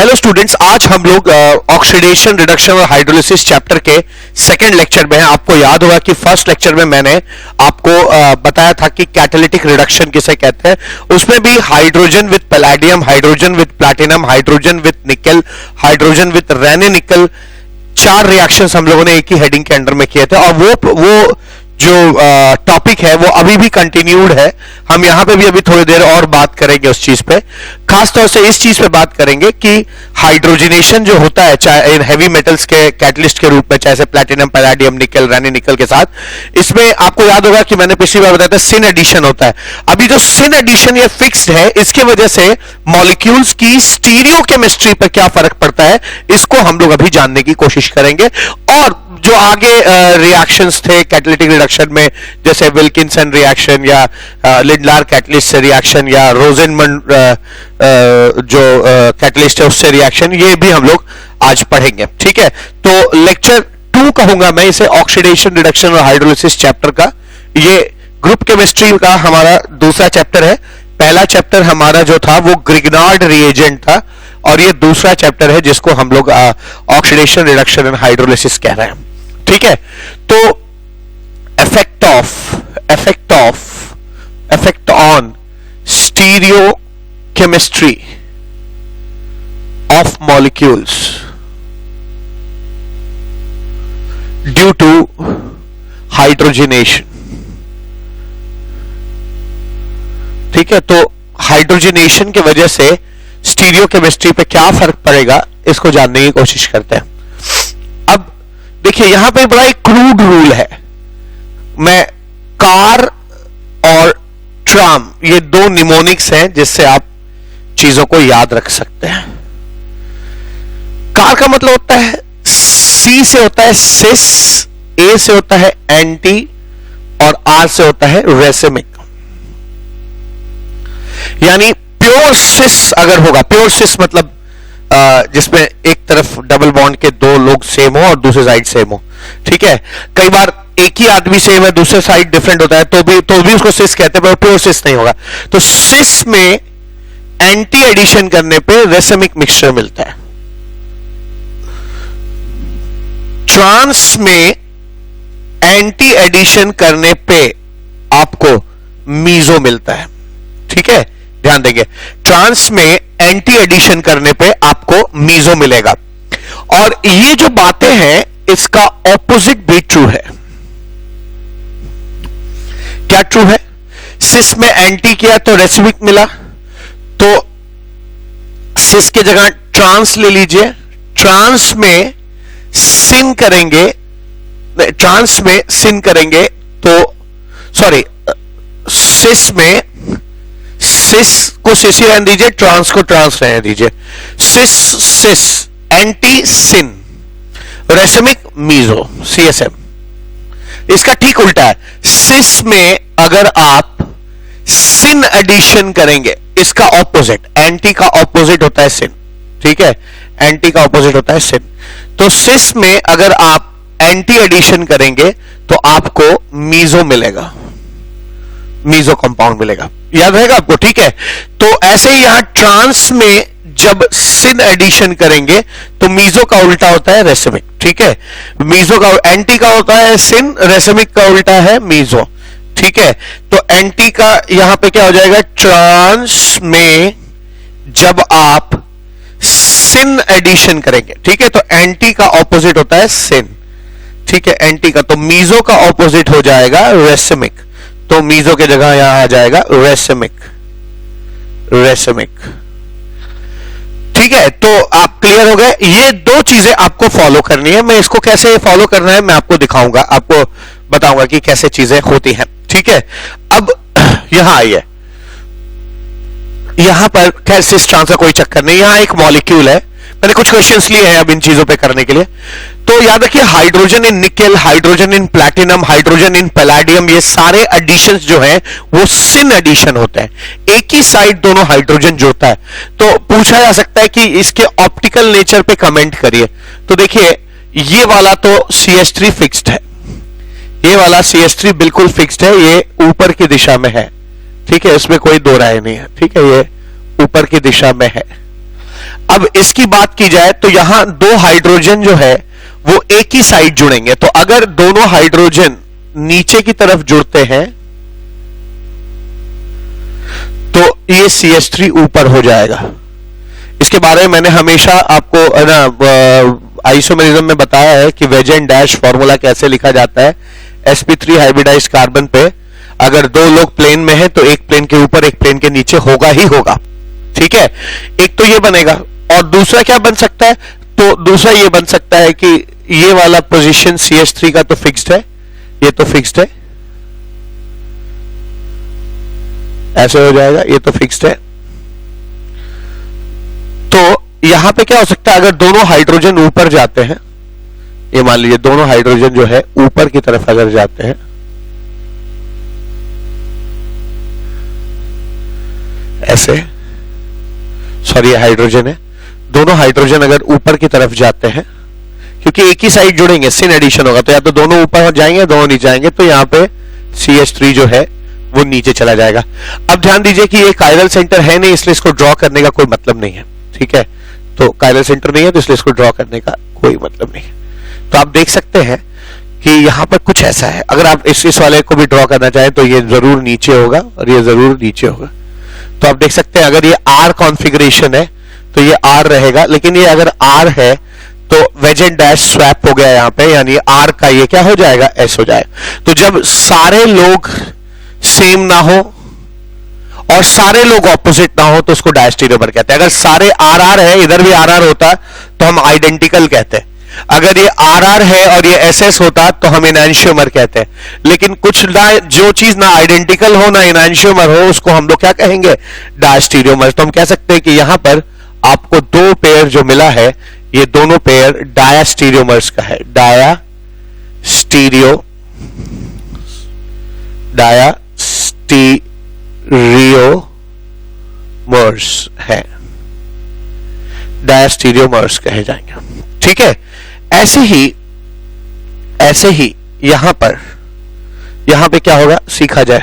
Hello students, आज हम लोग ऑक्सीडेशन, रिडक्शन और हाइड्रोलिसिस चैप्टर के सेकंड लेक्चर में हैं। आपको याद होगा कि फर्स्ट लेक्चर में मैंने आपको बताया था कि कैटालिटिक रिडक्शन किसे कहते हैं। उसमें भी hydrogen with palladium, hydrogen with platinum, hydrogen with निकल, हाइड्रोजन विद रेने निकल, 4 रिएक्शंस हम लोगों ने एक ही हेडिंग के अंडर में किए थे। और वो जो टॉपिक है वो अभी भी कंटिन्यूड है। हम यहां पे भी अभी थोड़ी देर और बात करेंगे उस चीज पे, खासतौर से इस चीज पे बात करेंगे कि हाइड्रोजनेशन जो होता है चाहे इन हैवी मेटल्स के कैटलिस्ट के रूप में, चाहे प्लैटिनम, पैलेडियम, निकल, रेने निकल के साथ, इसमें आपको याद होगा कि मैंने पिछली बार बताया था सिन एडिशन होता है। अभी जो सिन एडिशन ये फिक्स्ड है, इसकी वजह से मॉलिक्यूल्स की स्टीरियोकेमिस्ट्री पर क्या फर्क पड़ता है इसको हम लोग अभी जानने की कोशिश करेंगे। और जो आगे रिएक्शंस थे कैटालिटिक रिडक्शन में, जैसे विल्किंसन रिएक्शन या लिंडलार कैटलिस्ट से रिएक्शन या रोजेनमंड जो कैटलिस्ट है उससे रिएक्शन, ये भी हम लोग आज पढ़ेंगे। ठीक है, तो लेक्चर 2 कहूंगा मैं इसे, ऑक्सीडेशन, रिडक्शन और हाइड्रोलिसिस चैप्टर का। ये ग्रुप केमिस्ट्री का हमारा दूसरा चैप्टर है। पहला चैप्टर हमारा जो था वो ग्रिग्नार्ड रिएजेंट था, और ये दूसरा चैप्टर है जिसको हम लोग ऑक्सीडेशन, रिडक्शन एंड हाइड्रोलिसिस कह रहे हैं। ठीक है, तो effect on stereo chemistry of molecules due to hydrogenation. ठीक है, तो हाइड्रोजनेशन की वजह से स्टीरियो केमिस्ट्री पे क्या फर्क पड़ेगा इसको जानने की कोशिश करते हैं। अब देखिए, यहां पे बड़ा एक क्रूड रूल है। मैं कार और ट्राम, ये 2 निमोनिक्स हैं जिससे आप चीजों को याद रख सकते हैं। कार का मतलब होता है, सी से होता है सिस, ए से होता है एंटी और आर से होता है रेसिमिक। यानी प्योर सिस अगर होगा, प्योर सिस मतलब जिसमें एक तरफ डबल बॉन्ड के 2 लोग सेम हो और दूसरे साइड सेम हो। ठीक है, कई बार एक ही आदमी सेम है, दूसरे साइड डिफरेंट होता है, तो भी उसको सिस कहते हैं, पर प्योर सिस नहीं होगा। तो सिस में एंटी एडिशन करने पे रेसिमिक मिक्सचर मिलता है। ट्रांस में एंटी एडिशन करने पे आपको मीजो मिलता है। ठीक है, ध्यान देंगे, ट्रांस में एंटी एडिशन करने पे आपको मीजो मिलेगा। और ये जो बातें हैं इसका ऑपोजिट भी ट्रू है। क्या ट्रू है? सिस में एंटी किया तो रेसिमिक मिला, तो सिस की जगह ट्रांस ले लीजिए। ट्रांस में सिन करेंगे, ट्रांस में सिन करेंगे तो सॉरी, सिस में सिस को सिस ही रहने दीजिए, ट्रांस को ट्रांस रहने दीजिए। सिस सिस एंटी सिन, रेसिमिक मीजो, सीएसएम। इसका ठीक उल्टा है, सिस में अगर आप सिन एडिशन करेंगे, इसका ऑपोजिट, एंटी का ऑपोजिट होता है सिन। ठीक है, एंटी का ऑपोजिट होता है सिन। तो सिस में अगर आप एंटी एडिशन करेंगे तो आपको मीजो मिलेगा, मीजो कंपाउंड मिलेगा। याद रहेगा आपको? ठीक है, तो ऐसे ही यहां ट्रांस में जब सिन एडिशन करेंगे तो मीजो का उल्टा होता है रेसिमिक। ठीक है, मीजो का एंटी का होता है सिन, रेसिमिक का उल्टा है मीजो। ठीक है, तो एंटी का यहां पे क्या हो जाएगा, ट्रांस में जब आप सिन एडिशन करेंगे, ठीक है, तो एंटी का ऑपोजिट होता है सिन। ठीक है, एंटी का, तो मीजो का ऑपोजिट हो जाएगा रेसिमिक, तो मीजो की जगह यहां आ जाएगा रेसिमिक, रेसिमिक। ठीक है, तो आप क्लियर हो गए। ये 2 चीजें आपको फॉलो करनी है। मैं इसको कैसे फॉलो करना है मैं आपको दिखाऊंगा, आपको बताऊंगा कि कैसे चीजें होती हैं। ठीक है, अब यहां आइए, यहां पर खैर सिस ट्रांस का कोई चक्कर नहीं, यहां एक मॉलिक्यूल है। मैंने कुछ क्वेश्चंस लिए हैं अब इन चीजों पे करने के लिए। तो याद रखिए, hydrogen in nickel, hydrogen in platinum, hydrogen in palladium, ये सारे एडिशंस जो हैं वो सिन एडिशन होते हैं। एक ही साइड दोनों हाइड्रोजन जुड़ता है। तो पूछा जा सकता है कि इसके ऑप्टिकल नेचर पे कमेंट करिए। तो देखिए, ये वाला तो CH3 फिक्स्ड है, ये वाला CH3 बिल्कुल फिक्स्ड है, ये ऊपर की दिशा में है। ठीक है, इसमें कोई दो राय नहीं है। ठीक है, ये ऊपर की दिशा में है। अब इसकी बात की जाए तो यहां दो हाइड्रोजन जो है वो एक ही साइड जुड़ेंगे, तो अगर दोनों हाइड्रोजन नीचे की तरफ जुड़ते हैं तो ये CH3 ऊपर हो जाएगा। इसके बारे में मैंने हमेशा आपको ना आइसोमेरिज्म में बताया है कि वेज एंड डैश फॉर्मूला कैसे लिखा जाता है। sp3 हाइब्रिडाइज कार्बन पे अगर दो लोग प्लेन में हैं तो एक प्लेन के ऊपर एक प्लेन के नीचे होगा ही होगा, ठीक है। एक तो ये बनेगा, और दूसरा क्या बन सकता है, तो दूसरा ये बन सकता है कि ये वाला पोजीशन CH3 का तो फिक्स्ड है, ये तो फिक्स्ड है, ऐसे हो जाएगा, ये तो फिक्स्ड है। तो यहां पे क्या हो सकता है, अगर दोनों हाइड्रोजन ऊपर जाते हैं, ये मान लीजिए दोनों हाइड्रोजन जो है ऊपर की तरफ अगर जाते हैं, ऐसे, सॉरी हाइड्रोजन है, दोनों हाइड्रोजन अगर ऊपर की तरफ जाते हैं, क्योंकि एक ही साइड जुड़ेंगे, सिन एडिशन होगा, तो या तो दोनों ऊपर जाएंगे दोनों नीचे जाएंगे, तो यहां पे CH3 जो है वो नीचे चला जाएगा। अब ध्यान दीजिए कि ये कायरल सेंटर है नहीं, इसलिए इसको ड्रॉ करने का कोई मतलब नहीं है, ठीक है। तो कायरल सेंटर नहीं है तो इसलिए इसको ड्रॉ करने का कोई मतलब नहीं है। तो आप देख सकते हैं कि यहां पर कुछ ऐसा है, अगर आप इस वाले को भी ड्रॉ करना चाहें तो ये जरूर नीचे होगा और ये जरूर नीचे होगा। तो आप देख सकते हैं अगर ये R कॉन्फ़िगरेशन है तो ये R रहेगा, लेकिन ये अगर R है तो वेज एंड डैश स्वैप हो गया यहाँ पे, यानी R का ये क्या हो जाएगा, S हो जाएगा। तो जब सारे लोग सेम ना हो और सारे लोग ऑपोजिट ना हो तो उसको डायस्टीरियोमर कहते हैं। अगर सारे RR है, इधर भी RR होता तो हम आइडेंटिकल कहते हैं, अगर ये RR है और ये SS होता तो हम एनांशियोमर कहते हैं। लेकिन कुछ ना, जो चीज ना आइडेंटिकल हो ना एनांशियोमर हो, उसको हम लोग क्या कहेंगे, डायस्टीरियोमर। तो हम कह सकते हैं कि यहां पर आपको दो पेयर जो मिला है, ये दोनों पेयर डायस्टीरियोमर्स का है, डायस्टीरियोमर्स है, डायस्टीरियोमर्स कहे जाएंगे, ठीक है। ऐसे ही यहां पे क्या होगा सीखा जाए।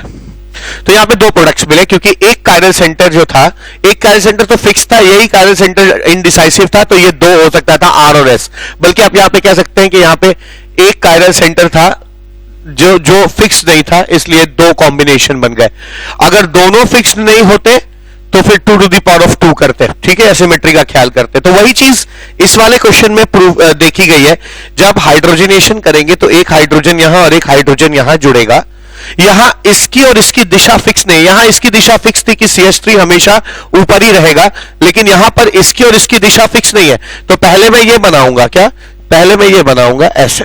तो यहां पे दो प्रोडक्ट्स मिले, क्योंकि एक कायरल सेंटर जो था, एक कायरल सेंटर तो फिक्स था, यही कायरल सेंटर इनडिसाइसिव था, तो ये दो हो सकता था R और S। बल्कि आप यहां पे कह सकते हैं कि यहां पे एक कायरल सेंटर था जो फिक्स नहीं था, इसलिए दो कॉम्बिनेशन बन गए। अगर दोनों फिक्स नहीं होते तो फिर 2 to the power of 2 करते, ठीक है, एसिमेट्री का ख्याल करते। तो वही चीज इस वाले क्वेश्चन में देखी गई है। जब हाइड्रोजनेशन करेंगे तो एक हाइड्रोजन यहां और एक हाइड्रोजन यहां जुड़ेगा। यहां इसकी और इसकी दिशा फिक्स नहीं, यहां इसकी दिशा फिक्स थी कि CH3 हमेशा ऊपर ही रहेगा, लेकिन यहां पर इसकी और इसकी दिशा फिक्स नहीं है। तो पहले मैं ये बनाऊंगा, क्या, पहले मैं ये बनाऊंगा ऐसे,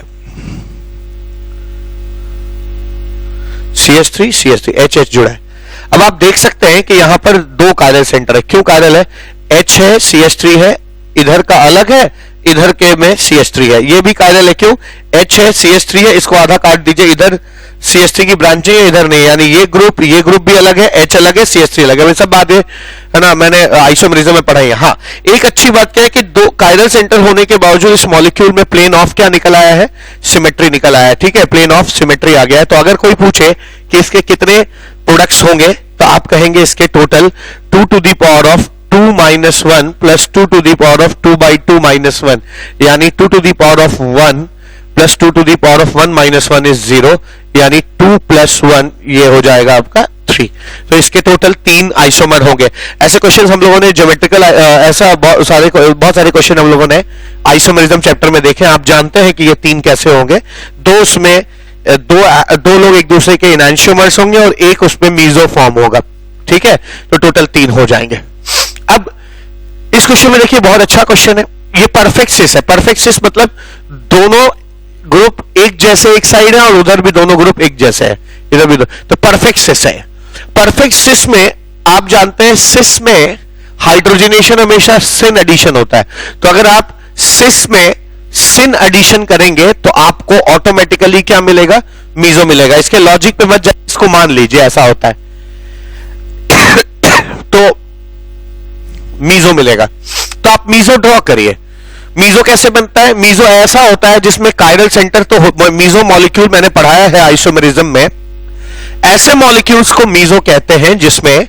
CH3 H जुड़ा है। अब आप देख सकते हैं कि यहां पर दो कायरल सेंटर है। क्यों कायरल है, H है, CH3 है, इधर का अलग है, इधर के में CH3 है। ये भी कायरल है, क्यों, H है, CH3 है, इसको आधा काट दीजिए, इधर CH3 की ब्रांचिंग है, इधर नहीं, यानी ये ग्रुप भी अलग है, H अलग है, CH3 अलग है। सब बात है ना, मैंने आइसोमेरिज्म में पढ़ा है। हाँ, एक अच्छी बात क्या है कि दो कायरल सेंटर होने के बावजूद इस मॉलिक्यूल में प्लेन ऑफ क्या निकल आया है, सिमेट्री निकल आया है, ठीक है, प्लेन ऑफ सिमेट्री आ गया है। तो अगर कोई पूछे कि इसके कितने प्रोडक्ट्स होंगे तो आप कहेंगे इसके total 2 to the power of 2 minus 1 plus 2 to the power of 2 by 2 minus 1, यानी 2 to the power of 1 plus 2 to the power of 1 minus 1 is 0, यानी 2 plus 1 ये हो जाएगा आपका 3। तो इसके टोटल 3 आइसोमर होंगे। ऐसे क्वेश्चन हम लोगों ने ज्योमेट्रिकल, ऐसा बहुत सारे क्वेश्चन हम लोगों ने आइसोमेरिज्म चैप्टर में देखे। आप जानते हैं कि ये 3 कैसे होंगे। दो उसमें दो लोग एक दूसरे के एनांशियोमर्स होंगे और एक उसमें मीजो फॉर्म होगा, ठीक है। तो टोटल 3 हो जाएंगे। अब इस क्वेश्चन में देखिए, बहुत अच्छा क्वेश्चन है। ये परफेक्ट सिस है। परफेक्ट सिस मतलब दोनों ग्रुप एक जैसे एक साइड है और उधर भी दोनों ग्रुप एक जैसे है, इधर भी तो परफेक्ट सिस है। परफेक्ट सिस में आप जानते हैं, सिस में हाइड्रोजनेशन हमेशा सिन एडिशन होता है। तो अगर आप सिस में सिन एडिशन करेंगे तो आपको ऑटोमेटिकली क्या मिलेगा, मीजो मिलेगा। इसके लॉजिक पे मत जाइए, इसको मान लीजिए ऐसा होता है तो मीजो मिलेगा। तो आप मीजो ड्रॉ करिए। मीजो कैसे बनता है, मीजो ऐसा होता है जिसमें कायरल सेंटर तो मीजो मॉलिक्यूल मैंने पढ़ाया है आइसोमेरिज्म में। ऐसे मॉलिक्यूल्स को मीजो कहते हैं जिसमें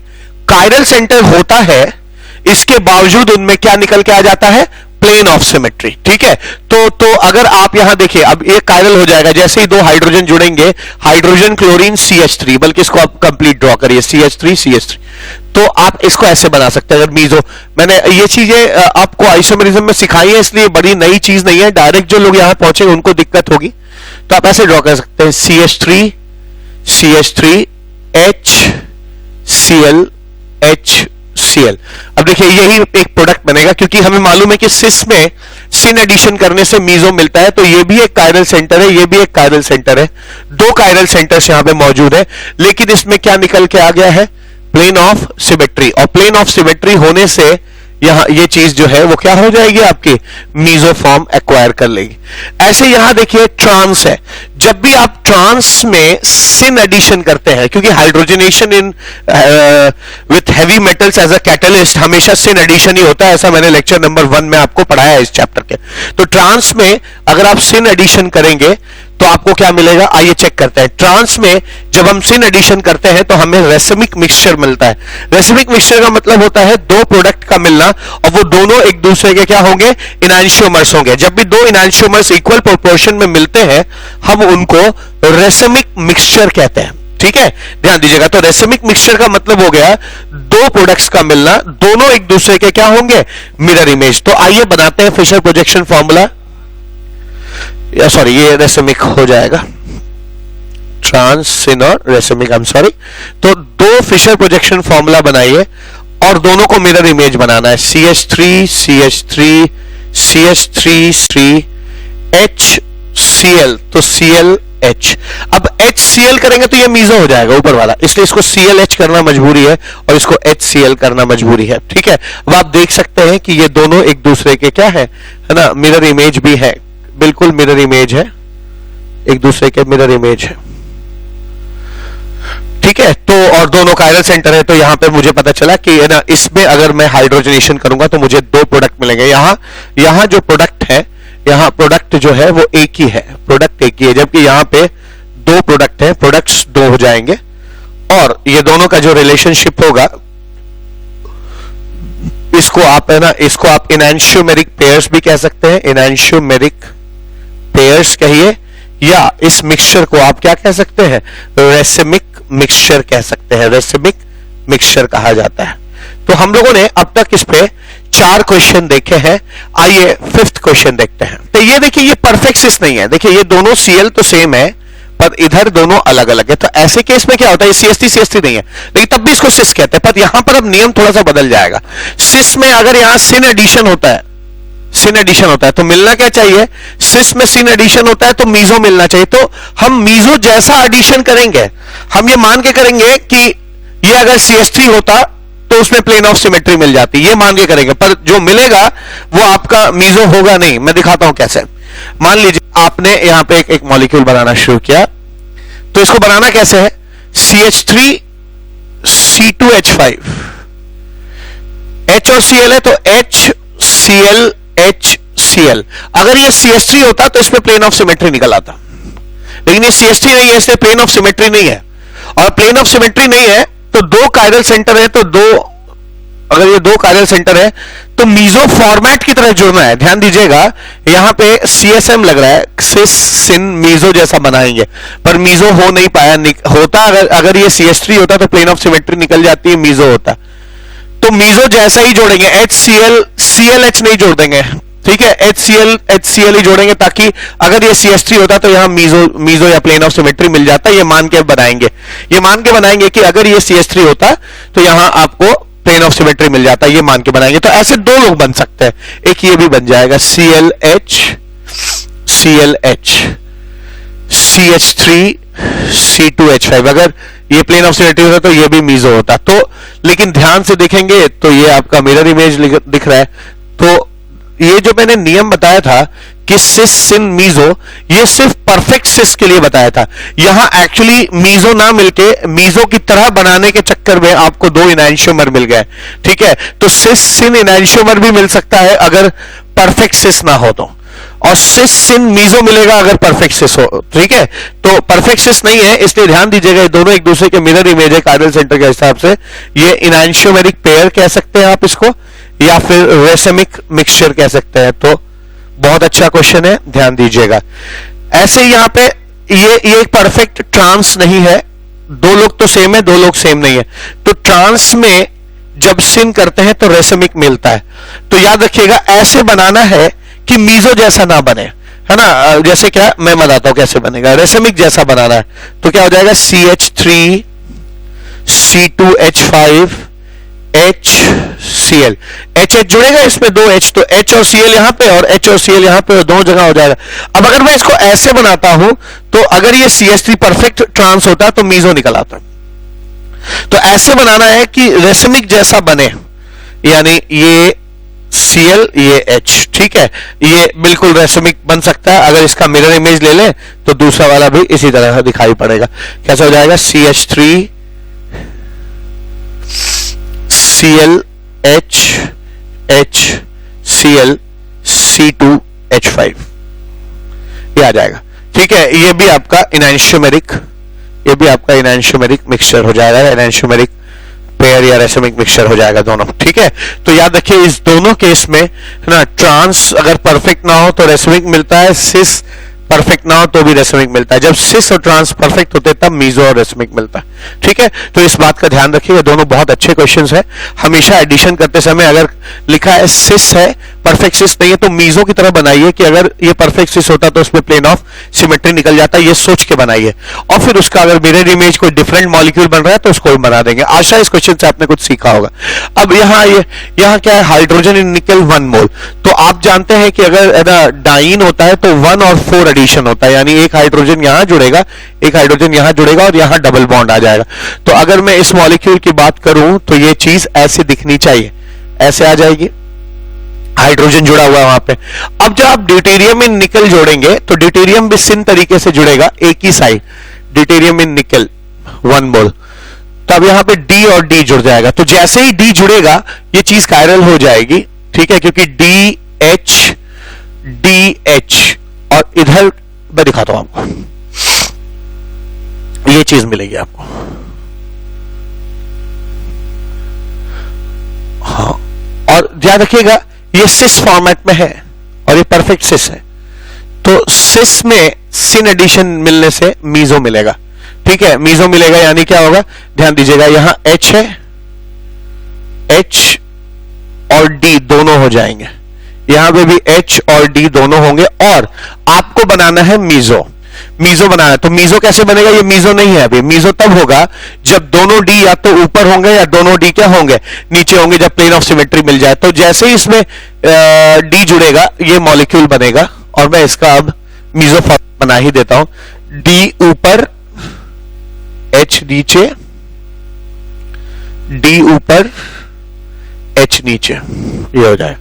कायरल सेंटर होता है इसके बावजूद उनमें क्या निकल के आ जाता है, प्लेन ऑफ सिमेट्री। ठीक है, तो अगर आप यहां देखिए, अब ये कायरल हो जाएगा जैसे ही दो हाइड्रोजन जुड़ेंगे, हाइड्रोजन क्लोरीन CH3, बल्कि इसको आप कंप्लीट ड्रॉ करिए, CH3 तो आप इसको ऐसे बना सकते हैं। अगर मीजो, मैंने ये चीजें आपको आइसोमेरिज्म में सिखाई है, इसलिए बड़ी नई चीज नहीं है, डायरेक्ट जो लोग यहां पहुंचे उनको दिक्कत होगी, तो आप ऐसे ड्रॉ कर सकते हैं, CH3 HCl HCl। अब देखिए यही एक प्रोडक्ट बनेगा, क्योंकि हमें मालूम है कि सिस में सिन एडिशन करने से मीजो मिलता है, तो ये भी एक कायरल सेंटर है, ये भी एक कायरल सेंटर है, दो कायरल सेंटर्स यहां पे मौजूद है, लेकिन इसमें क्या निकल के आ गया है, प्लेन ऑफ सिमेट्री। और प्लेन ऑफ सिमेट्री होने से यहां ये चीज जो है वो क्या हो जाएगी, आपकी मीजो फॉर्म एक्वायर कर लेगी। ऐसे यहां देखिए ट्रांस है, जब भी आप ट्रांस में सिन एडिशन करते हैं, क्योंकि hydrogenation in with heavy metals as a catalyst हमेशा सिन एडिशन ही होता है, ऐसा मैंने लेक्चर नंबर 1 में आपको पढ़ाया है इस चैप्टर के। तो ट्रांस में अगर आप सिन एडिशन करेंगे तो आपको क्या मिलेगा, आइए चेक करते हैं। ट्रांस में जब हम सिन एडिशन करते हैं तो हमें रेसिमिक मिक्सचर मिलता है। रेसिमिक मिक्सचर का मतलब होता है दो प्रोडक्ट का मिलना, और वो दोनों एक दूसरे के क्या होंगे, इनैंशियोमर्स होंगे। जब भी दो इनैंशियोमर्स इक्वल प्रोपोर्शन में मिलते हैं हम उनको रेसिमिक मिक्सचर कहते हैं। ठीक है, ध्यान दीजिएगा। तो रेसिमिक मिक्सचर का मतलब हो गया दो प्रोडक्ट्स का मिलना, दोनों एक दूसरे के क्या होंगे, मिरर इमेज। तो आइए बनाते हैं फिशर प्रोजेक्शन फॉर्मूला, या सॉरी ये रेसिमिक हो जाएगा, ट्रांस सिन और रेसिमिक, आई एम सॉरी। तो दो फिशर प्रोजेक्शन फॉर्मूला बनाइए और दोनों को मिरर इमेज बनाना है, CH3 HCl, तो ClH। अब HCl करेंगे तो ये मीजो हो जाएगा ऊपर वाला, इसलिए इसको ClH करना मजबूरी है और इसको HCl करना मजबूरी है। ठीक है, अब आप देख सकते हैं कि ये दोनों एक दूसरे के क्या है ना, मिरर इमेज भी है, बिल्कुल मिरर इमेज है, एक दूसरे के मिरर इमेज है। ठीक है, तो और दोनों कायरल सेंटर है, तो यहां पे मुझे पता चला कि है ना, इसमें अगर मैं हाइड्रोजनेशन करूंगा तो मुझे दो प्रोडक्ट मिलेंगे। यहां जो प्रोडक्ट है, यहां प्रोडक्ट जो है वो एक ही है, प्रोडक्ट एक ही है, जबकि यहां पे दो प्रोडक्ट है, प्रोडक्ट्स दो हो जाएंगे। और ये दोनों का जो रिलेशनशिप होगा, इसको आप है ना, इसको आप इनैंशियोमेरिक पेयर्स भी कह सकते हैं, इनैंशियोमेरिक पेयर्स कहिए, या इस मिक्सचर को आप क्या कह सकते हैं, रेसिमिक मिक्सचर कह सकते हैं, रेसिमिक मिक्सचर कहा जाता है। तो हम लोगों ने अब तक इस पे 4 क्वेश्चन देखे हैं, आइए 5th क्वेश्चन देखते हैं। तो ये देखिए, ये परफेक्ट सिस नहीं है, देखिए ये दोनों Cl तो सेम है पर इधर दोनों अलग अलग है। तो ऐसे केस में क्या होता है, CH3 नहीं है, लेकिन तब भी इसको सिस कहते हैं, पर यहां पर अब नियम थोड़ा सा बदल जाएगा। सिस में अगर यहां सिन एडिशन होता है, सिन एडिशन होता है तो मिलना क्या चाहिए, सिस में सिन एडिशन होता है तो मीजो मिलना चाहिए। तो हम मीजो जैसा एडिशन करेंगे, हम ये मान के करेंगे कि ये अगर CH3 होता तो उसमें प्लेन ऑफ सिमेट्री मिल जाती, ये मान के करेंगे, पर जो मिलेगा वो आपका मीजो होगा नहीं। मैं दिखाता हूं कैसे। मान लीजिए आपने यहां पे एक मॉलिक्यूल बनाना शुरू किया, तो इसको बनाना कैसे है, CH3 C2H5, H और Cl है तो HCl HCl। अगर ये CH3 होता तो इसमें प्लेन ऑफ सिमेट्री निकल आता, लेकिन ये CH3 नहीं है, इसलिए प्लेन ऑफ सिमेट्री नहीं है। और प्लेन ऑफ सिमेट्री नहीं है तो दो कायरल सेंटर है, तो अगर ये दो कायरल सेंटर है तो मीजो फॉर्मेट की तरह जुड़ना है। ध्यान दीजिएगा, यहां पे CSM लग रहा है, सिस सिन मीजो जैसा बनाएंगे, पर मीजो हो नहीं पाया। होता अगर ये CH3 होता तो प्लेन ऑफ सिमेट्री निकल जाती है, मीजो होता तो मीजो जैसा ही जोड़ेंगे, HCl ClH नहीं जोड़ देंगे। ठीक है, HCl ही जोड़ेंगे, ताकि अगर ये CH3 होता तो यहां मीजो या प्लेन ऑफ सिमेट्री मिल जाता। ये मान के बनाएंगे कि अगर ये CH3 होता तो यहां आपको प्लेन ऑफ सिमेट्री मिल जाता, ये मान के बनाएंगे। तो ऐसे दो लोग बन सकते हैं, एक ये भी बन जाएगा ClH CH3 C2H5। अगर ये प्लेन ऑफ सिमेट्री होता तो ये भी मीजो होता। तो लेकिन ध्यान से देखेंगे तो ये आपका मिरर इमेज दिख रहा है। तो ये जो मैंने नियम बताया था कि सिस सिन मीजो, ये सिर्फ परफेक्ट सिस के लिए बताया था। यहां एक्चुअली मीजो ना मिलके मीजो की तरह बनाने के चक्कर में आपको दो इनैंशियोमर मिल गए। ठीक है, तो सिस सिन इनैंशियोमर भी मिल सकता है अगर परफेक्ट सिस ना हो तो, और सिस सिन मीजो मिलेगा अगर परफेक्ट सिस हो। ठीक है, तो परफेक्ट सिस नहीं है, इसलिए ध्यान दीजिएगा, दोनों एक दूसरे के मिरर इमेज है कायरल सेंटर के हिसाब से। ये इनैंशियोमेरिक पेयर कह सकते हैं आप इसको, या फिर रेसमिक मिक्सचर कह सकते हैं। तो बहुत अच्छा क्वेश्चन है, ध्यान दीजिएगा। ऐसे यहां पे ये एक परफेक्ट ट्रांस नहीं है, दो लोग तो सेम है, दो लोग सेम नहीं है। तो ट्रांस में जब सिन करते हैं तो रेसमिक मिलता है। तो याद रखिएगा ऐसे बनाना है कि मीजो जैसा ना बने, है ना। जैसे क्या, मैं बताता हूं कैसे बनेगा। रेसमिक जैसा बनाना है तो क्या हो जाएगा, CH3 C2H5 HCl। H जुड़ेगा इसमें, दो H, तो H और Cl यहां पे और H और Cl यहां पे, दोनों जगह हो जाएगा। अब अगर मैं इसको ऐसे बनाता हूं तो अगर ये CH3 परफेक्ट ट्रांस होता तो मीजो निकल आता। तो ऐसे बनाना है कि रेसमिक जैसा बने, यानी ये Cl ये H, ठीक है, ये बिल्कुल रेसमिक बन सकता है। अगर इसका मिरर इमेज ले लें तो दूसरा वाला भी इसी तरह दिखाई पड़ेगा। कैसा हो जाएगा, CH3 Cl H H Cl C2H5 ये आ जाएगा, ठीक है। ये भी आपका इनैंशियोमेरिक, ये भी आपका इनैंशियोमेरिक मिक्सचर हो जाएगा, इनैंशियोमेरिक पेयर या रेसमिक मिक्सचर हो जाएगा दोनों, ठीक है। तो याद रखिए इस दोनों केस में, है ना, ट्रांस अगर परफेक्ट ना हो तो रेसमिक मिलता है, सिस परफेक्ट ना हो तो भी रेसमिक मिलता है। जब सिस और ट्रांस परफेक्ट होते तब मीजो और रेसमिक मिलता है, ठीक है। तो इस बात का ध्यान रखिए, दोनों बहुत अच्छे क्वेश्चंस हैं। हमेशा एडिशन करते समय अगर लिखा है सिस है, परफेक्ट सिस नहीं है, तो मीजो की तरह बनाइए कि अगर ये परफेक्ट सिस होता तो उसमें प्लेन ऑफ सिमेट्री निकल जाता है, ये सोच के बनाइए। और फिर उसका अगर मिरर इमेज कोई डिफरेंट मॉलिक्यूल बन रहा है तो उसको बना देंगे। आशा इस क्वेश्चन से आपने कुछ सीखा होगा। अब यहाँ क्या है, हाइड्रोजन इन निकल 1 मोल। तो आप जानते हैं कि अगर डाइन होता है तो 1 और 4 एडिशन होता है, यानी एक हाइड्रोजन यहां जुड़ेगा, एक हाइड्रोजन यहां जुड़ेगा और यहां डबल बॉन्ड आ जाएगा। तो अगर मैं इस मॉलिक्यूल की बात करूं तो ये चीज ऐसे दिखनी चाहिए, ऐसे आ जाएगी, हाइड्रोजन जुड़ा हुआ है वहां पे। अब जब आप ड्यूटेरियम इन निकल जोड़ेंगे तो ड्यूटेरियम भी सिन तरीके से जुड़ेगा, एक ही साइड, ड्यूटेरियम इन निकल 1 मोल। तो अब यहां पे D और D जुड़ जाएगा। तो जैसे ही D जुड़ेगा ये चीज कायरल हो जाएगी, ठीक है, क्योंकि DH DH और इधर मैं दिखाता हूं आपको, ये चीज मिलेगी आपको। हाँ, और याद रखिएगा ये सिस फॉर्मेट में है और ये परफेक्ट सिस है। तो सिस में सिन एडिशन मिलने से मीजो मिलेगा, ठीक है। मीजो मिलेगा यानी क्या होगा, ध्यान दीजिएगा, यहां H है, H और D दोनों हो जाएंगे, यहां पे भी H और D दोनों होंगे। और आपको बनाना है मीजो, मीजो बनाना है। तो मीजो कैसे बनेगा, ये मीजो नहीं है अभी। मीजो तब होगा जब दोनों D या तो ऊपर होंगे या दोनों D क्या होंगे, नीचे होंगे, जब प्लेन ऑफ सिमेट्री मिल जाए। तो जैसे ही इसमें D जुड़ेगा ये मॉलिक्यूल बनेगा। और मैं इसका अब मीजो बना ही देता हूं, D ऊपर H नीचे, D ऊपर H नीचे, ये हो जाए।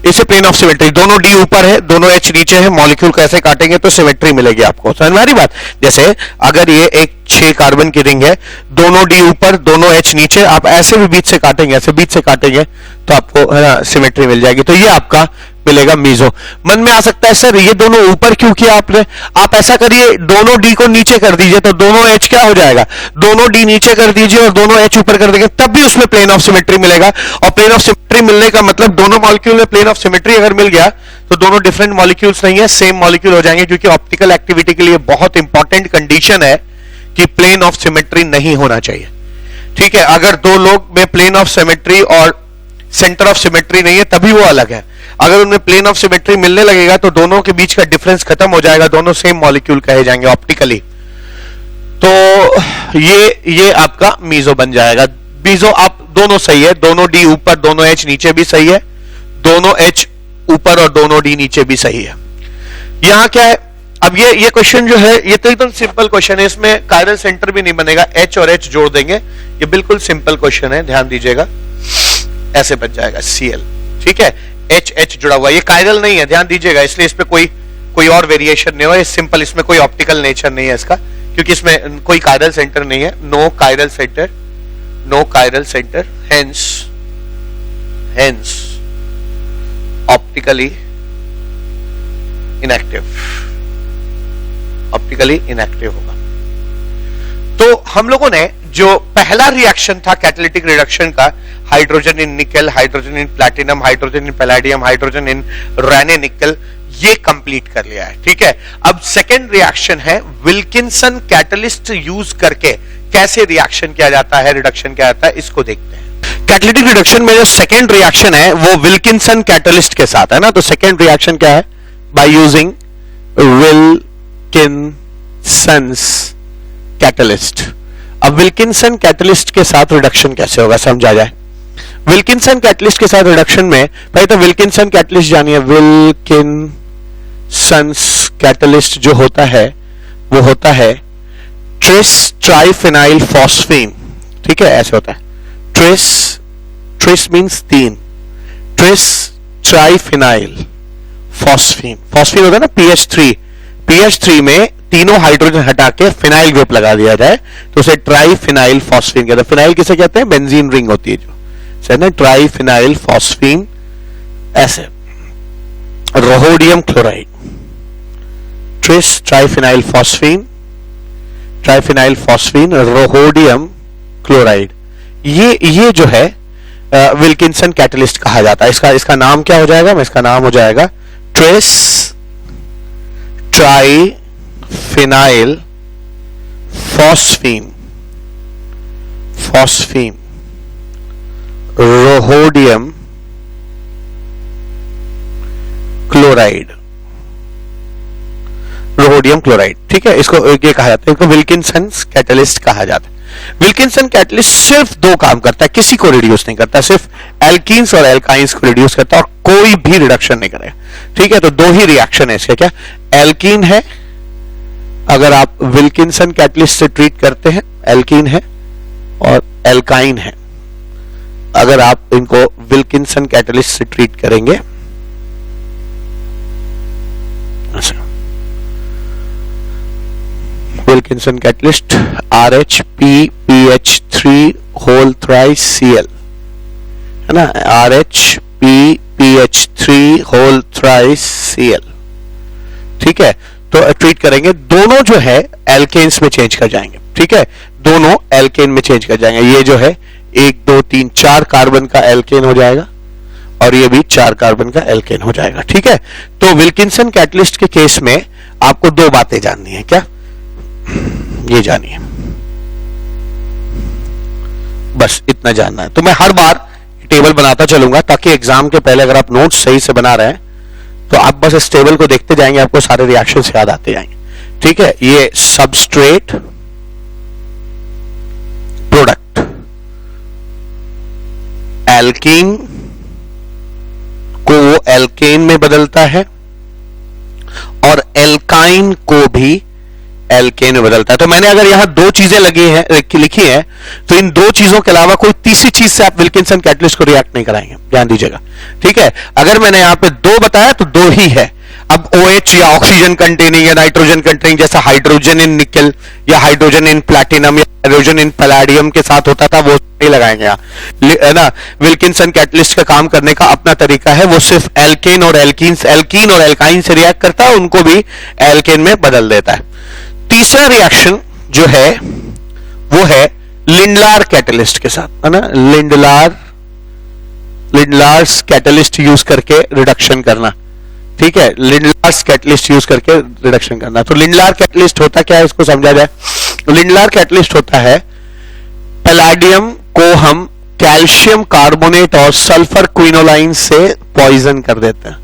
इसे प्लेन ऑफ सिमेट्री, दोनों D ऊपर है, दोनों H नीचे है, मॉलिक्यूल कैसे काटेंगे तो सिमेट्री मिलेगी आपको, समझ में आ रही बात। जैसे अगर ये एक 6 कार्बन की रिंग है, दोनों D ऊपर दोनों H नीचे, आप ऐसे भी बीच से काटेंगे, ऐसे बीच से काटेंगे तो आपको, है ना, सिमेट्री मिल जाएगी। तो ये आपका मिलेगा मीजो। मन में आ सकता है सर ये दोनों ऊपर क्यों किया आपने, आप ऐसा करिए दोनों D को नीचे कर दीजिए तो दोनों H क्या हो जाएगा, दोनों D नीचे कर दीजिए और दोनों H ऊपर कर देंगे, तब भी उसमें प्लेन ऑफ सिमेट्री मिलेगा। और प्लेन ऑफ सिमेट्री मिलने का मतलब दोनों मॉलिक्यूल में प्लेन ऑफ सिमेट्री अगर मिल गया तो दोनों डिफरेंट मॉलिक्यूल्स नहीं है, सेम मॉलिक्यूल हो जाएंगे। क्योंकि ऑप्टिकल एक्टिविटी के लिए बहुत इंपॉर्टेंट कंडीशन है कि प्लेन ऑफ सिमेट्री नहीं होना चाहिए, ठीक है। अगर दो लोग में प्लेन ऑफ सिमेट्री और सेंटर ऑफ सिमेट्री नहीं है तभी वो अलग है। अगर उनमें प्लेन ऑफ सिमेट्री मिलने लगेगा तो दोनों के बीच का डिफरेंस खत्म हो जाएगा, दोनों सेम मॉलिक्यूल कहे जाएंगे ऑप्टिकली। तो ये आपका मीजो बन जाएगा। मीजो आप दोनों सही है, दोनों D ऊपर दोनों H नीचे भी सही है, दोनों H ऊपर और दोनों D नीचे भी सही है। यहां क्या है, अब ये क्वेश्चन जो है ये तो एकदम सिंपल क्वेश्चन है, इसमें कायरल सेंटर भी नहीं बनेगा, H और H जोड़ देंगे, ये बिल्कुल सिंपल क्वेश्चन है, ध्यान दीजिएगा। ऐसे बच जाएगा Cl, ठीक है, H H जुड़ा हुआ, ये कायरल नहीं है, ध्यान दीजिएगा, इसलिए इस पे कोई और वेरिएशन नहीं हुआ, ये सिंपल, इसमें कोई ऑप्टिकल नेचर नहीं है इसका, क्योंकि इसमें कोई कायरल सेंटर नहीं है, no chiral centre, no chiral centre, hence optically inactive, optically inactive होगा। तो हम लोगों ने जो पहला रिएक्शन था कैटालिटिक रिडक्शन का, hydrogen in nickel, hydrogen in platinum, hydrogen in palladium, hydrogen in Raney nickel, ये कंप्लीट कर लिया है। ठीक है, अब सेकेंड रिएक्शन है विल्किंसन कैटलिस्ट यूज करके कैसे रिएक्शन किया जाता है, रिडक्शन किया जाता है, इसको देखते हैं। कैटालिटिक रिडक्शन में जो सेकेंड रिएक्शन है वो विल्किंसन कैटलिस्ट के साथ है ना, तो सेकेंड रिएक्शन क्या है, बाय यूजिंग विल्किंसन्स कैटलिस्ट। अब विल्किंसन कैटलिस्ट के साथ रिडक्शन कैसे होगा समझा जाए। विल्किंसन कैटलिस्ट के साथ रिडक्शन में पहले तो विल्किंसन कैटलिस्ट जानिए, विल्किंसन्स कैटलिस्ट जो होता है वो होता है ट्रेस ट्राइफिनाइल फॉस्फीन। ठीक है, ऐसे होता है, trace means 3, trace triphenyl phosphine, phosphine होता है ना PH3 में तीनों हाइड्रोजन हटा के फिनाइल ग्रुप लगा दिया जाए तो उसे ट्राइफिनाइल फॉस्फीन कहते हैं। फिनाइल किसे कहते हैं, बेंजीन रिंग होती है जो, है ना, ट्राइफिनाइल फॉस्फीन। ऐसे rhodium chloride, tris triphenyl phosphine, triphenyl phosphine, rhodium chloride, ये जो है विल्किंसन कैटलिस्ट कहा जाता है। इसका नाम क्या हो जाएगा, इसका नाम हो जाएगा tris triphenyl phosphine, rhodium chloride, rhodium chloride. ठीक है, इसको ये कहा जाता है, इसको विल्किंसन कैटलिस्ट कहा जाता है। विल्किंसन कैटलिस्ट सिर्फ 2 काम करता है, किसी को रिड्यूस नहीं करता, सिर्फ एल्कीन्स और एल्काइंस को रिड्यूस करता है और कोई भी रिडक्शन नहीं करेगा। ठीक है, तो 2 ही रिएक्शन है इसके, क्या एल्कीन है, अगर आप विल्किंसन कैटलिस्ट से ट्रीट करते हैं एल्कीन है, और एल्काइन है अगर आप इनको विल्किंसन कैटलिस्ट से ट्रीट करेंगे। Wilkinson catalyst RHPPH3 whole thrice Cl है ना, RHPPH3 होल थ्राइस Cl। ठीक है, तो ट्रीट करेंगे, दोनों जो है एल्केन्स में चेंज कर जाएंगे। ठीक है, दोनों एल्केन में चेंज कर जाएंगे। ये जो है 1 2 3 4 कार्बन का एल्केन हो जाएगा और ये भी 4 कार्बन का एल्केन हो जाएगा। ठीक है, तो विल्किंसन कैटलिस्ट के केस में आपको 2 बातें जाननी है, क्या ये जानिए, बस इतना जानना है। तो मैं हर बार टेबल बनाता चलूंगा ताकि एग्जाम के पहले अगर आप नोट्स सही से बना रहे हैं तो आप बस इस टेबल को देखते जाएंगे, आपको सारे रिएक्शंस याद आते जाएंगे। ठीक है, ये सबस्ट्रेट प्रोडक्ट एल्कीन को वो एल्केन में बदलता है और एल्काइन को भी एल्केन में बदलता है। तो मैंने अगर यहां 2 चीजें लिखी हैं तो इन 2 चीजों के अलावा कोई तीसरी चीज से आप विल्किंसन कैटलिस्ट को रिएक्ट नहीं कराएंगे, ध्यान दीजिएगा। ठीक है, अगर मैंने यहां पे 2 बताया तो 2 ही है। अब OH या ऑक्सीजन कंटेनिंग या नाइट्रोजन कंटेनिंग जैसा हाइड्रोजन इन निकल या हाइड्रोजन इन प्लैटिनम या हाइड्रोजन इन पैलेडियम के साथ होता था, वो नहीं लगाएंगे यहां, है ना। विल्किंसन कैटलिस्ट का काम करने का अपना तरीका है, वो सिर्फ एल्केन और एल्कीन और एल्काइन से रिएक्ट करता है, उनको भी एल्केन में बदल देता है। तीसरा रिएक्शन जो है वो है लिंडलार कैटलिस्ट के साथ, है ना, लिंडलार्स कैटलिस्ट यूज करके रिडक्शन करना। ठीक है, लिंडलार्स कैटलिस्ट यूज करके रिडक्शन करना। तो लिंडलार कैटलिस्ट होता क्या है, इसको समझा जाए। लिंडलार कैटलिस्ट होता है पैलेडियम को हम कैल्शियम कार्बोनेट और सल्फर क्विनोलाइन से पॉइजन कर देते हैं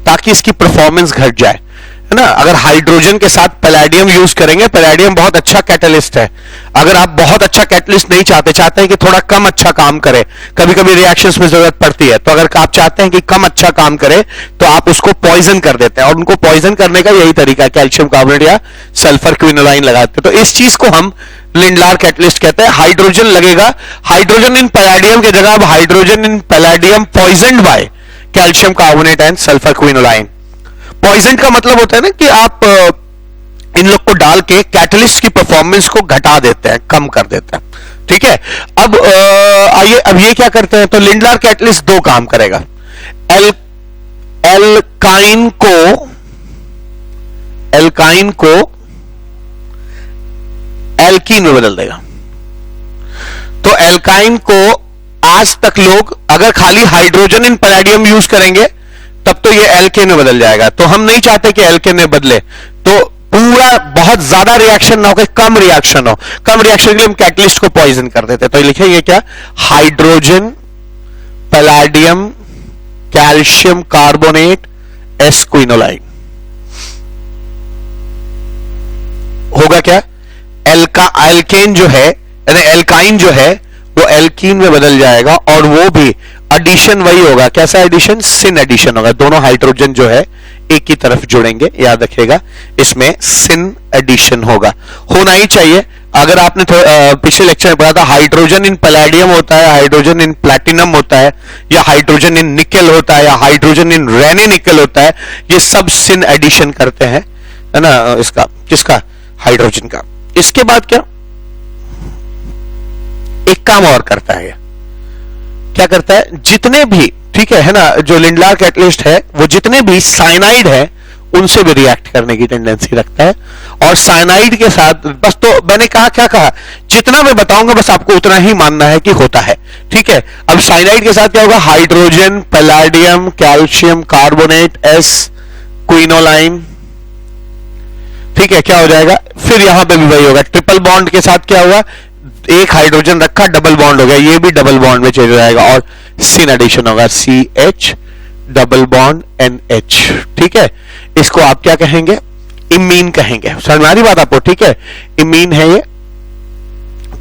ताकि इसकी परफॉर्मेंस घट जाए, है ना। अगर हाइड्रोजन के साथ पैलेडियम यूज करेंगे, पैलेडियम बहुत अच्छा कैटलिस्ट है। अगर आप बहुत अच्छा कैटलिस्ट नहीं चाहते हैं कि थोड़ा कम अच्छा काम करे, कभी कभी रिएक्शंस में जरूरत पड़ती है, तो अगर आप चाहते हैं कि कम अच्छा काम करे तो आप उसको पॉइजन कर देते हैं और उनको पॉइजन करने का यही तरीका है, कैल्शियम कार्बोनेट या सल्फर क्विनोलाइन लगाते हैं। तो इस चीज को हम लिंडलार कैटलिस्ट कहते हैं। हाइड्रोजन लगेगा, हाइड्रोजन इन पैलेडियम की जगह अब hydrogen in palladium poisoned by calcium carbonate and sulphur quinoline. Poison का मतलब होता है ना कि आप इन लोग को डाल के कैटलिस्ट की परफॉर्मेंस को घटा देते हैं, कम कर देते हैं। ठीक है, अब आइए अब ये क्या करते हैं, तो लिंडलार कैटलिस्ट 2 काम करेगा। एल्काइन को एल्कीन में बदल देगा, तो एल्काइन को आज तक लोग अगर खाली हाइड्रोजन इन पैलेडियम यूज करेंगे तब तो ये एल्केन में बदल जाएगा, तो हम नहीं चाहते कि एल्केन में बदले, तो पूरा बहुत ज्यादा रिएक्शन ना हो, कम रिएक्शन हो। कम रिएक्शन के लिए हम कैटलिस्ट को पॉइजन कर देते हैं। तो लिखेंगे क्या, हाइड्रोजन पैलेडियम कैल्शियम कार्बोनेट एस्क्विनोलाइन। होगा क्या, एल्केन जो है यानी एल्काइन जो है वो एल्कीन में बदल जाएगा, और वो भी एडिशन वही होगा। कैसा एडिशन, सिन एडिशन होगा। दोनों हाइड्रोजन जो है एक ही तरफ जुड़ेंगे, याद रखिएगा, इसमें सिन एडिशन होगा, होना ही चाहिए। अगर आपने पिछले लेक्चर में पढ़ा था हाइड्रोजन इन पैलेडियम होता है, हाइड्रोजन इन प्लैटिनम होता है, या हाइड्रोजन इन निकेल होता है, या हाइड्रोजन इन रेने निकेल होता है, ये सब सिन एडिशन करते हैं, है ना, इसका किसका, हाइड्रोजन का। इसके बाद क्या, एक काम और करता है, क्या करता है, जितने भी, ठीक है ना, जो लिंडलार कैटलिस्ट है वो जितने भी साइनाइड है उनसे भी रिएक्ट करने की टेंडेंसी रखता है, और साइनाइड के साथ बस, तो मैंने कहा, क्या कहा, जितना मैं बताऊंगा बस आपको उतना ही मानना है कि होता है, ठीक है। अब साइनाइड के साथ क्या होगा, हाइड्रोजन पैलेडियम कैल्शियम कार्बोनेट एस्क्विनोलाइन, ठीक है, क्या हो जाएगा, फिर यहां पे भी वही होगा। ट्रिपल बॉन्ड के साथ क्या हुआ, एक हाइड्रोजन रखा, डबल बॉन्ड हो गया, ये भी डबल बॉन्ड में चेंज हो जाएगा, और सिन एडिशन होगा, CH डबल बॉन्ड NH, ठीक है। इसको आप क्या कहेंगे, इमीन कहेंगे। समझ में आ रही बात आपको, ठीक है, इमीन है ये।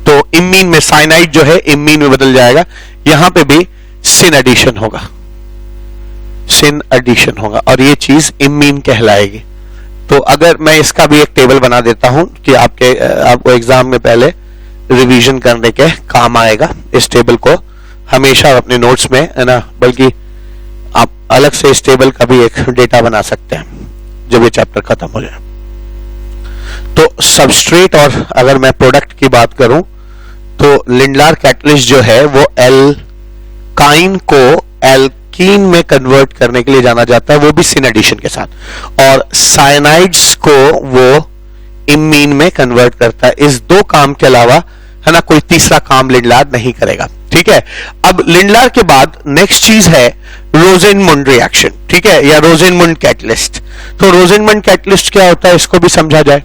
तो इमीन में साइनाइड जो है इमीन में बदल जाएगा, यहां पे भी सिन एडिशन होगा, सिन एडिशन होगा, और ये चीज इमीन कहलाएगी। तो अगर मैं इसका भी एक टेबल बना देता हूं कि आपको एग्जाम में पहले रिवीजन करने के काम आएगा, इस टेबल को हमेशा अपने नोट्स में, है ना, बल्कि आप अलग से इस टेबल का भी एक डेटा बना सकते हैं जब ये चैप्टर खत्म हो जाए। तो सबस्ट्रेट, और अगर मैं प्रोडक्ट की बात करूं तो लिंडलार कैटलिस्ट जो है वो एल्काइन को एल्कीन में कन्वर्ट करने के लिए जाना जाता है, वो भी सिन एडिशन के साथ, और साइनाइड्स को वो इमीन में कन्वर्ट करता है। इस दो काम के अलावा, है ना, कोई तीसरा काम लिंडलार नहीं करेगा, ठीक है। अब लिंडलार के बाद नेक्स्ट चीज है रोसेनमुंड रिएक्शन, ठीक है, या रोसेनमुंड कैटलिस्ट। तो रोसेनमुंड कैटलिस्ट क्या होता है, इसको भी समझा जाए,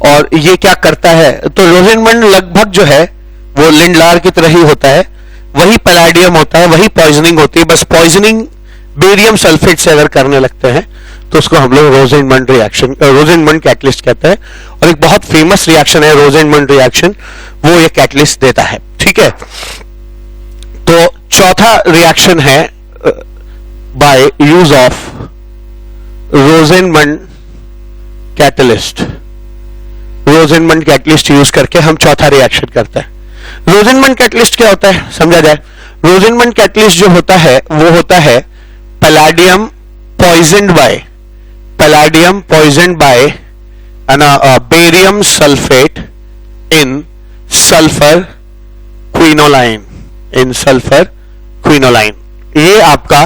और ये क्या करता है। तो रोसेनमुंड लगभग जो है वो लिंडलार की तरह ही होता है, वही पैलेडियम होता है, वही पॉइजनिंग होती है, बस पॉइजनिंग बेरियम सल्फेट से अगर करने लगते हैं तो उसको हम लोग रोसेनमुंड रिएक्शन, रोसेनमुंड कैटलिस्ट कहते हैं। और एक बहुत फेमस रिएक्शन है रोसेनमुंड रिएक्शन, वो ये कैटलिस्ट देता है, ठीक है। तो चौथा रिएक्शन है by use of Rosenmund catalyst. Rosenmund catalyst use करके हम चौथा रिएक्शन करते हैं। रोसेनमुंड कैटलिस्ट क्या होता है, समझा जाए। रोसेनमुंड कैटलिस्ट जो होता है वो होता है palladium poisoned by barium sulphate in sulphur quinoline, ये आपका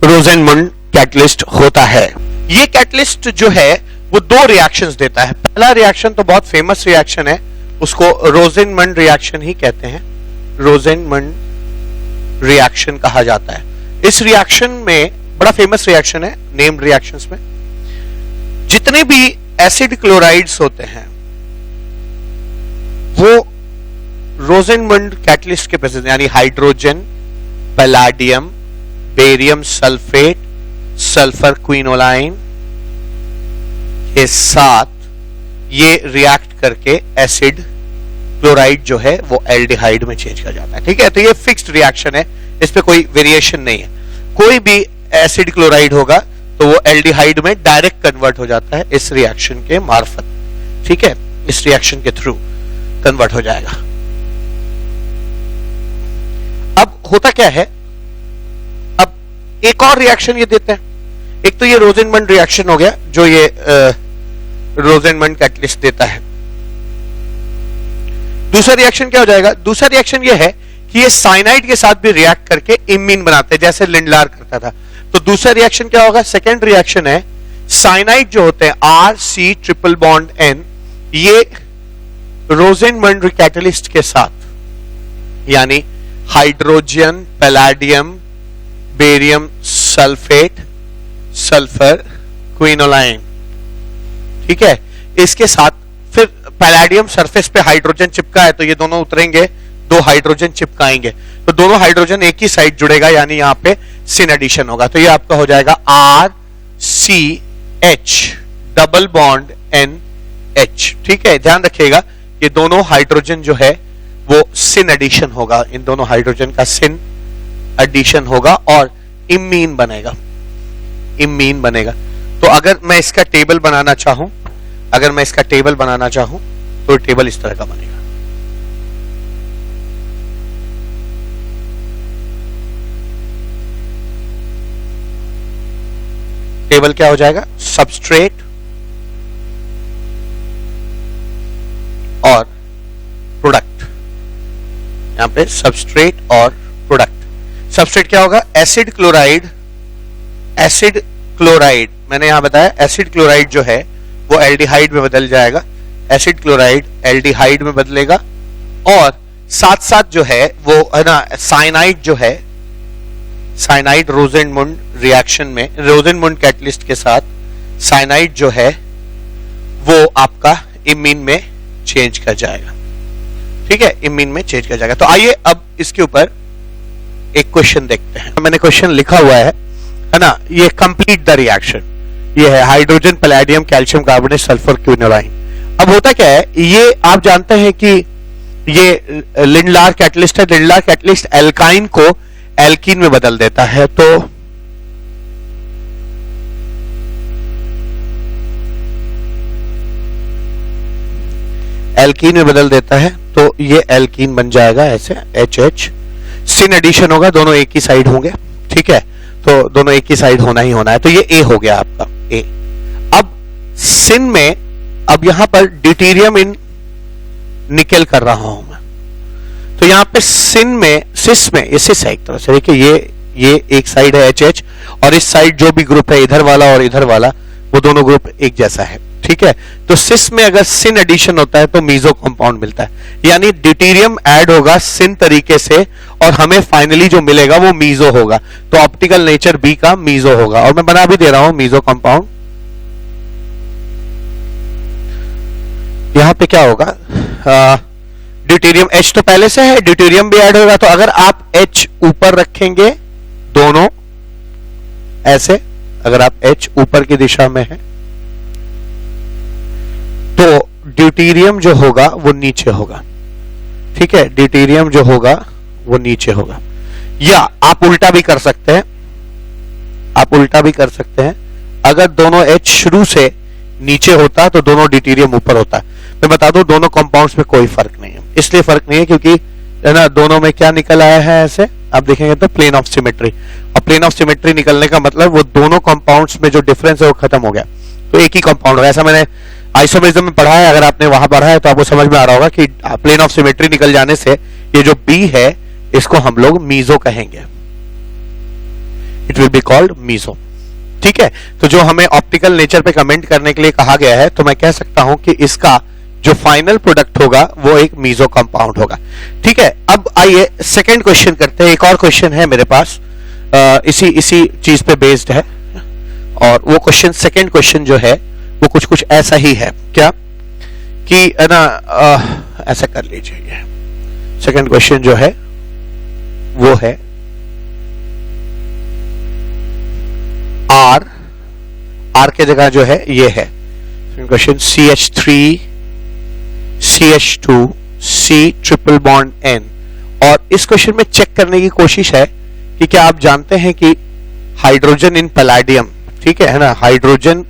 रोसेनमुंड कैटलिस्ट होता है। ये कैटलिस्ट जो है वो दो रिएक्शंस देता है। पहला रिएक्शन तो बहुत फेमस रिएक्शन है, उसको रोसेनमुंड रिएक्शन ही कहते हैं, रोसेनमुंड रिएक्शन कहा जाता है। इस रिएक्शन में बड़ा फेमस रिएक्शन है, नेम्ड रिएक्शंस में जितने भी एसिड क्लोराइड्स होते हैं वो रोसेनमुंड कैटलिस्ट के प्रेजेंस, यानी hydrogen palladium barium sulphate sulphur quinoline के साथ ये रिएक्ट करके एसिड क्लोराइड जो है वो एल्डिहाइड में चेंज कर जाता है, ठीक है। तो ये फिक्स्ड रिएक्शन है, इस पे कोई वेरिएशन नहीं है। कोई भी एसिड क्लोराइड होगा तो वो एल्डिहाइड में डायरेक्ट कन्वर्ट हो जाता है इस रिएक्शन के मार्फत, ठीक है, इस रिएक्शन के थ्रू कन्वर्ट हो जाएगा। अब होता क्या है, अब एक और रिएक्शन ये देते हैं। एक तो ये रोसेनमुंड रिएक्शन हो गया जो ये रोसेनमुंड कैटलिस्ट देता है। दूसरा रिएक्शन क्या हो जाएगा, दूसरा रिएक्शन ये है कि ये साइनाइड के साथ भी रिएक्ट करके इमीन बनाते हैं, जैसे लिंडलार करता था। तो दूसरा रिएक्शन क्या होगा, सेकेंड रिएक्शन है, साइनाइड जो होते हैं RC ट्रिपल बॉन्ड N, ये रोसेनमुंड कैटलिस्ट के साथ यानी hydrogen, palladium, barium sulphate, sulphur quinoline. ठीक है, इसके साथ फिर पैलेडियम सरफेस पे हाइड्रोजन चिपका है तो ये दोनों उतरेंगे, दो हाइड्रोजन चिपकाएंगे तो दोनों हाइड्रोजन एक ही साइड जुड़ेगा, यानी यहां पे सिन एडिशन होगा। तो ये आपका हो जाएगा RCH डबल बॉन्ड NH। ठीक है, ध्यान रखिएगा ये दोनों हाइड्रोजन जो है वो सिन एडिशन होगा, इन दोनों हाइड्रोजन का सिन एडिशन होगा और इमीन बनेगा, इमीन बनेगा। तो अगर मैं इसका टेबल बनाना चाहूं, अगर मैं इसका टेबल बनाना चाहूं तो टेबल इस तरह का बनेगा। टेबल क्या हो जाएगा, सबस्ट्रेट और प्रोडक्ट। यहां पे सबस्ट्रेट और प्रोडक्ट। सबस्ट्रेट क्या होगा, एसिड क्लोराइड, एसिड क्लोराइड मैंने यहां बताया एसिड क्लोराइड जो है वो एल्डिहाइड में बदल जाएगा, एसिड क्लोराइड एल्डिहाइड में बदलेगा और साथ साथ जो है वो है ना साइनाइड जो है, साइनाइड रोजेनमुंड रिएक्शन में, रोजेनमुंड कैटलिस्ट के साथ साइनाइड जो है वो आपका इमीन में चेंज कर जाएगा। ठीक है, इमीन में चेंज कर जाएगा। तो आइए अब इसके ऊपर एक क्वेश्चन देखते हैं। मैंने क्वेश्चन लिखा हुआ है ना, ये कंप्लीट द रिएक्शन, ये है hydrogen, palladium, calcium carbonate, sulphur quinoline. अब होता क्या है, ये आप जानते हैं कि ये लिंडलार कैटलिस्ट है, लिंडलार कैटलिस्ट एल्काइन को एल्कीन में बदल देता है। तो एल्कीन में बदल देता है तो ये एल्कीन बन जाएगा ऐसे HH। सिन एडिशन होगा, दोनों एक ही साइड होंगे। ठीक है, तो दोनों एक ही साइड होना ही होना है। तो ये A हो गया आपका A। अब सिन में अब यहां पर ड्यूटेरियम इन निकल कर रहा हूं मैं, तो यहां पे सिन में, सिस में, ये सिस है एक तरह से, देखिए ये एक साइड है HH और इस साइड जो भी ग्रुप है इधर वाला और इधर वाला वो दोनों ग्रुप एक जैसा है। ठीक है, तो सिस में अगर सिन एडिशन होता है तो मीजो कंपाउंड मिलता है, यानी ड्यूटेरियम ऐड होगा सिन तरीके से और हमें फाइनली जो मिलेगा वो मीजो होगा। तो ऑप्टिकल नेचर B का मीजो होगा और मैं बना भी दे रहा हूं मीजो कंपाउंड। यहां पे क्या होगा, ड्यूटेरियम H तो पहले से है, ड्यूटेरियम भी ऐड होगा। तो अगर आप H ऊपर रखेंगे दोनों ऐसे, अगर आप H ऊपर की दिशा में है तो ड्यूटेरियम जो होगा वो नीचे होगा। ठीक है, ड्यूटेरियम जो होगा वो नीचे होगा। या आप उल्टा भी कर सकते हैं, आप उल्टा भी कर सकते हैं, अगर दोनों H शुरू से नीचे होता तो दोनों ड्यूटेरियम ऊपर होता। मैं बता दूं दोनों कंपाउंड्स में कोई फर्क नहीं है, इसलिए फर्क नहीं है क्योंकि है ना दोनों में क्या निकल आया है ऐसे, आप देखेंगे तो प्लेन ऑफ सिमेट्री, और प्लेन ऑफ सिमेट्री निकलने का मतलब वो दोनों कंपाउंड्स में जो डिफरेंस है वो खत्म हो गया, तो एक ही कंपाउंड होगा। ऐसा मैंने आइसोमेरिज्म में पढ़ा है, अगर आपने वहां पढ़ा है तो आपको समझ में आ रहा होगा कि प्लेन ऑफ सिमेट्री निकल जाने से ये जो B है इसको हम लोग मीजो कहेंगे, it will be called meso. ठीक है, तो जो हमें ऑप्टिकल नेचर पे कमेंट करने के लिए कहा गया है तो मैं कह सकता हूं कि इसका जो फाइनल प्रोडक्ट होगा वो एक मीजो कंपाउंड होगा। ठीक है, अब आइए सेकंड क्वेश्चन करते हैं। एक और क्वेश्चन है मेरे पास, इसी चीज पे बेस्ड है, और वो क्वेश्चन, सेकंड क्वेश्चन जो है वो कुछ ऐसा ही है क्या कि है ना, ऐसा कर लीजिए, सेकंड क्वेश्चन जो है वो है R के जगह जो है ये है question CH3 CH2 C triple bond N। और इस क्वेश्चन में चेक करने की कोशिश है कि क्या आप जानते हैं कि हाइड्रोजन इन पैलेडियम, ठीक है ना, हाइड्रोजन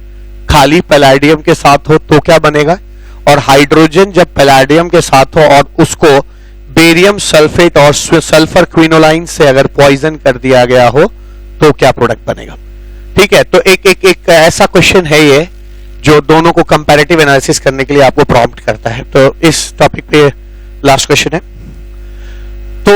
खाली पैलेडियम के साथ हो तो क्या बनेगा, और हाइड्रोजन जब पैलेडियम के साथ हो और उसको बेरियम सल्फेट और सल्फर क्विनोलाइन से अगर पॉइजन कर दिया गया हो तो क्या प्रोडक्ट बनेगा। ठीक है, तो एक ऐसा क्वेश्चन है ये जो दोनों को कंपैरेटिव एनालिसिस करने के लिए आपको प्रॉम्प्ट करता है। तो इस टॉपिक पे लास्ट क्वेश्चन है। तो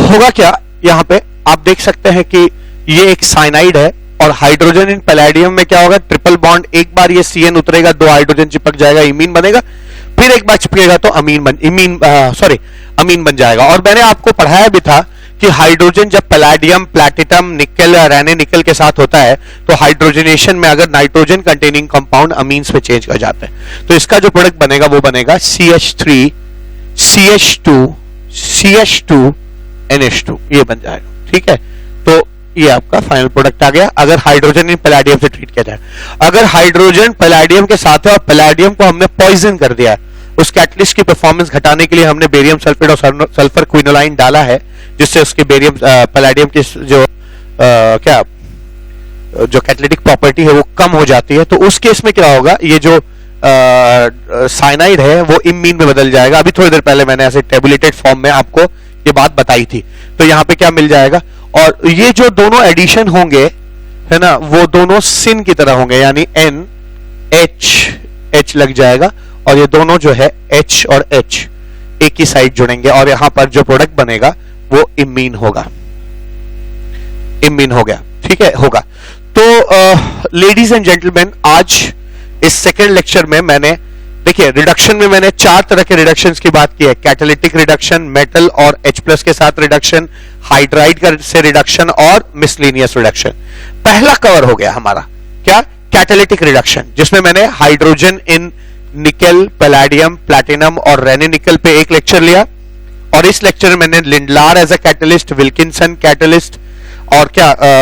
होगा क्या, यहां पे आप देख सकते हैं कि ये एक साइनाइड है और हाइड्रोजन इन पैलेडियम में क्या होगा, ट्रिपल बॉन्ड, एक बार ये CN उतरेगा, दो हाइड्रोजन चिपक जाएगा, इमीन बनेगा। फिर एक बार चिपकेगा तो अमीन बन जाएगा। और मैंने आपको पढ़ाया भी था कि हाइड्रोजन जब पैलेडियम, प्लैटिनम, निकल, रेने निकल के साथ होता है तो हाइड्रोजनेशन में अगर नाइट्रोजन कंटेनिंग कंपाउंड अमीन्स में चेंज कर जाते हैं तो इसका जो प्रोडक्ट बनेगा वो बनेगा CH3 CH2 CH2 NH2, ये बन जाएगा। ठीक है, तो ये आपका फाइनल प्रोडक्ट आ गया अगर हाइड्रोजन इन पैलेडियम से ट्रीट किया जाए। अगर हाइड्रोजन पैलेडियम के साथ है और पैलेडियम को हमने पॉइजन कर दिया है, उस कैटलिस्ट की परफॉर्मेंस घटाने के लिए हमने बेरियम सल्फेट और सल्फर क्विनोलाइन डाला है, जिससे उसके बेरियम पैलेडियम की जो कैटलिटिक प्रॉपर्टी है वो कम हो जाती है। तो उस केस में क्या होगा, ये जो साइनाइड है वो इमीन में बदल जाएगा। अभी थोड़ी देर पहले मैंने ऐसे टेबुलेटेड फॉर्म में आपको ये बात बताई थी। तो यहां पे क्या मिल जाएगा, और ये जो दोनों एडिशन होंगे है ना, वो दोनों सिन की तरह होंगे, यानी NH लग जाएगा और ये दोनों जो है H और H एक ही साइड जुड़ेंगे और यहां पर जो प्रोडक्ट बनेगा वो इमीन होगा। इमीन हो गया, ठीक है, होगा। तो लेडीज एंड जेंटलमैन, आज इस सेकेंड लेक्चर में मैंने देखिए रिडक्शन में मैंने 4 तरह के रिडक्शंस की बात की है। कैटालिटिक रिडक्शन, मेटल और H+ के साथ रिडक्शन, हाइड्राइड से रिडक्शन और मिसलिनियस रिडक्शन। पहला कवर हो गया हमारा क्या, कैटालिटिक रिडक्शन, जिसमें मैंने हाइड्रोजन इन निकल, पैलेडियम, प्लैटिनम और रेने निकल पे एक लेक्चर लिया और इस लेक्चर में मैंने Lindlar as a catalyst, Wilkinson catalyst और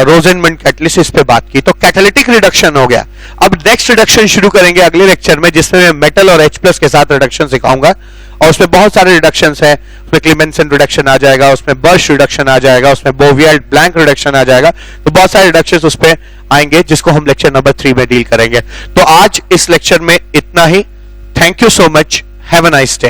रोजेनमंड कैटलिस्ट इस पे बात की। तो कैटालिटिक रिडक्शन हो गया। अब नेक्स्ट रिडक्शन शुरू करेंगे अगले लेक्चर में, जिसमें मैं मेटल और H+ के साथ रिडक्शन सिखाऊंगा और उसमें बहुत सारे रिडक्शंस हैं। उसमें क्लीमेंसन रिडक्शन आ जाएगा, उसमें बर्श रिडक्शन आ जाएगा, उसमें बोवियल्ट ब्लैंक रिडक्शन आ जाएगा। तो बहुत सारे रिडक्शंस उस पे आएंगे जिसको हम लेक्चर नंबर 3 में डील करेंगे। तो आज इस लेक्चर में इतना ही। Thank you so much, have a nice day.